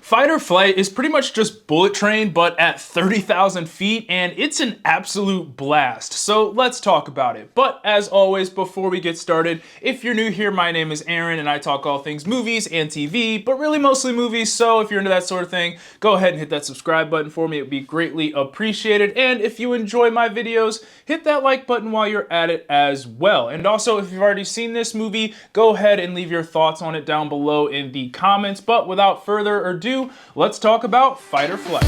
Fight or Flight is pretty much just Bullet Train, but at 30,000 feet, and it's an absolute blast. So let's talk about it. But as always, before we get started, if you're new here, my name is Aaron, and I talk all things movies and TV, but really mostly movies. So if you're into that sort of thing, go ahead and hit that subscribe button for me. It would be greatly appreciated. And if you enjoy my videos, hit that like button while you're at it as well. And also, if you've already seen this movie, go ahead and leave your thoughts on it down below in the comments. But without further ado, let's talk about Fight or Flight.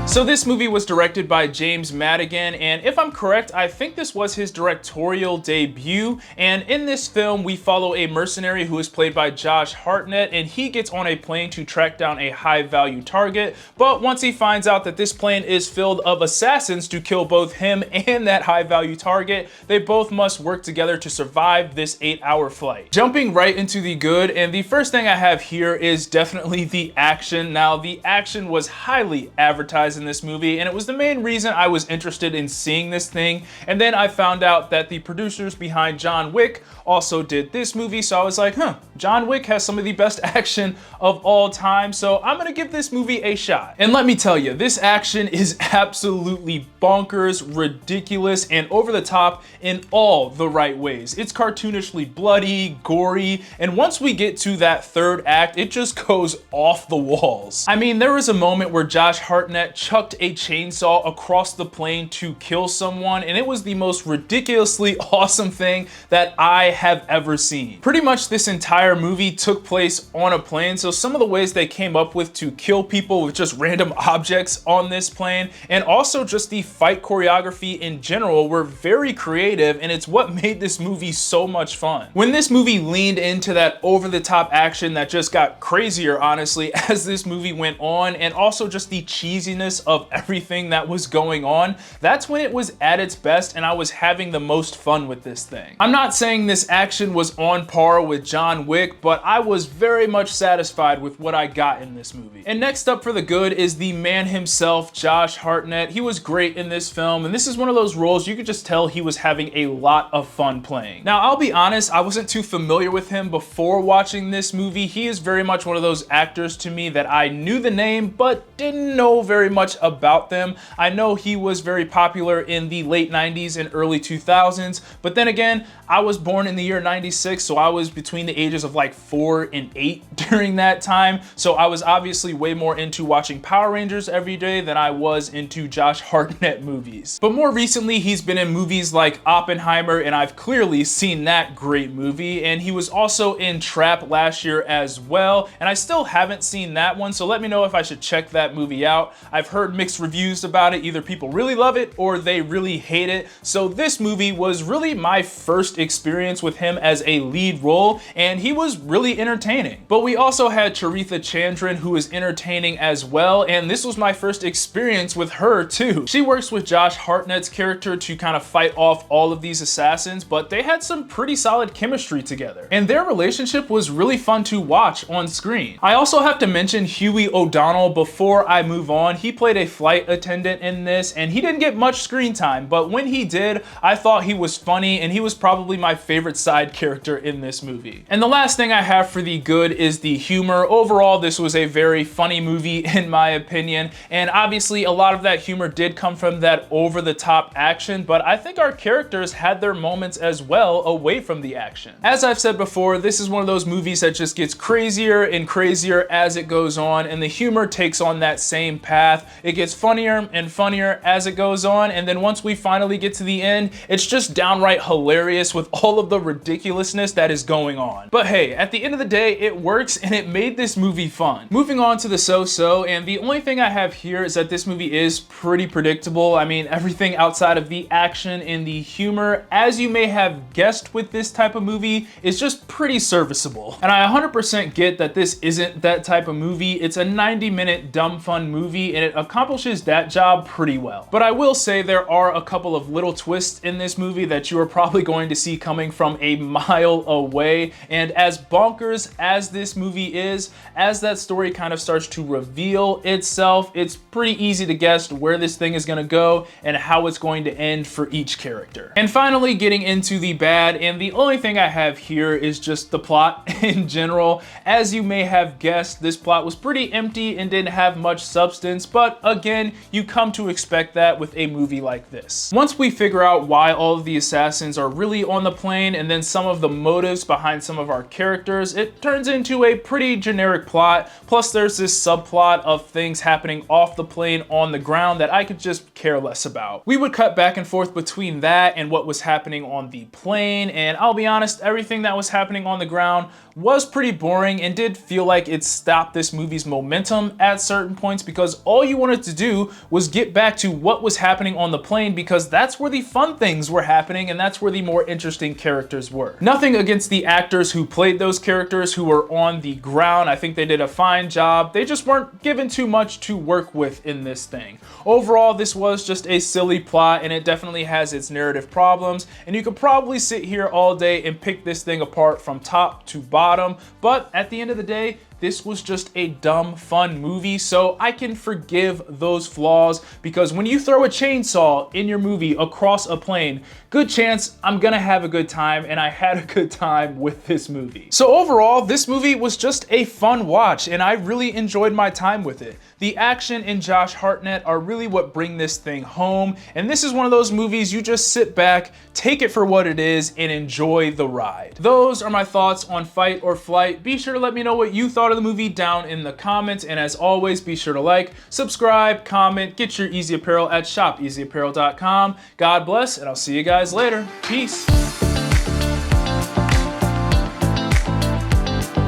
So this movie was directed by James Madigan, and if I'm correct, I think this was his directorial debut. And in this film, we follow a mercenary who is played by Josh Hartnett, and he gets on a plane to track down a high-value target. But once he finds out that this plane is filled of assassins to kill both him and that high-value target, they both must work together to survive this 8-hour flight. Jumping right into the good, and the first thing I have here is definitely the action. Now, the action was highly advertised in this movie, and it was the main reason I was interested in seeing this thing. And then I found out that the producers behind John Wick also did this movie, so I was like, John Wick has some of the best action of all time, so I'm gonna give this movie a shot. And let me tell you, this action is absolutely bonkers, ridiculous, and over the top in all the right ways. It's cartoonishly bloody, gory, and once we get to that third act, it just goes off the walls. I mean, there was a moment where Josh Hartnett chucked a chainsaw across the plane to kill someone, and it was the most ridiculously awesome thing that I have ever seen. Pretty much this entire movie took place on a plane, so some of the ways they came up with to kill people with just random objects on this plane, and also just the fight choreography in general, were very creative, and it's what made this movie so much fun. When this movie leaned into that over-the-top action that just got crazier, honestly, as this movie went on, and also just the cheesiness of everything that was going on, that's when it was at its best and I was having the most fun with this thing. I'm not saying this action was on par with John Wick, but I was very much satisfied with what I got in this movie. And next up for the good is the man himself, Josh Hartnett. He was great in this film, and this is one of those roles you could just tell he was having a lot of fun playing. Now, I'll be honest, I wasn't too familiar with him before watching this movie. He is very much one of those actors to me that I knew the name, but didn't know very much about them. I know he was very popular in the late 90s and early 2000s, but then again, I was born in the year 96, so I was between the ages of like 4 and 8 during that time, so I was obviously way more into watching Power Rangers every day than I was into Josh Hartnett movies. But more recently, he's been in movies like Oppenheimer, and I've clearly seen that great movie, and he was also in Trap last year as well, and I still haven't seen that one, so let me know if I should check that movie out. I've heard mixed reviews about it. Either people really love it or they really hate it. So this movie was really my first experience with him as a lead role, and he was really entertaining. But we also had Charithra Chandran, who is entertaining as well, and this was my first experience with her too. She works with Josh Hartnett's character to kind of fight off all of these assassins, but they had some pretty solid chemistry together, and their relationship was really fun to watch on screen. I also have to mention Huey O'Donnell before I move on. He played a flight attendant in this, and he didn't get much screen time, but when he did, I thought he was funny, and he was probably my favorite side character in this movie. And the last thing I have for the good is the humor. Overall, this was a very funny movie in my opinion, and obviously a lot of that humor did come from that over-the-top action, but I think our characters had their moments as well away from the action. As I've said before, this is one of those movies that just gets crazier and crazier as it goes on, and the humor takes on that same path. It gets funnier and funnier as it goes on, and then once we finally get to the end, it's just downright hilarious with all of the ridiculousness that is going on. But hey, at the end of the day, it works, and it made this movie fun. Moving on to the so-so, and the only thing I have here is that this movie is pretty predictable. I mean, everything outside of the action and the humor, as you may have guessed with this type of movie, is just pretty serviceable. And I 100% get that this isn't that type of movie. It's a 90-minute dumb fun movie, and it accomplishes that job pretty well. But I will say there are a couple of little twists in this movie that you are probably going to see coming from a mile away. And as bonkers as this movie is, as that story kind of starts to reveal itself, it's pretty easy to guess where this thing is going to go and how it's going to end for each character. And finally, getting into the bad, and the only thing I have here is just the plot in general. As you may have guessed, this plot was pretty empty and didn't have much substance, but again, you come to expect that with a movie like this. Once we figure out why all of the assassins are really on the plane and then some of the motives behind some of our characters, it turns into a pretty generic plot. Plus there's this subplot of things happening off the plane on the ground that I could just care less about. We would cut back and forth between that and what was happening on the plane, and I'll be honest, everything that was happening on the ground was pretty boring and did feel like it stopped this movie's momentum at certain points, because all you wanted to do was get back to what was happening on the plane, because that's where the fun things were happening and that's where the more interesting characters were. Nothing against the actors who played those characters who were on the ground. I think they did a fine job. They just weren't given too much to work with in this thing. Overall, this was just a silly plot and it definitely has its narrative problems, and you could probably sit here all day and pick this thing apart from top to bottom, but at the end of the day, this was just a dumb, fun movie, so I can forgive those flaws, because when you throw a chainsaw in your movie across a plane, good chance I'm gonna have a good time, and I had a good time with this movie. So overall, this movie was just a fun watch, and I really enjoyed my time with it. The action and Josh Hartnett are really what bring this thing home, and this is one of those movies you just sit back, take it for what it is, and enjoy the ride. Those are my thoughts on Fight or Flight. Be sure to let me know what you thought of the movie down in the comments, and as always, be sure to like, subscribe, comment, get your Eazy Apparel at shopeasyapparel.com. God bless, and I'll see you guys later. Peace.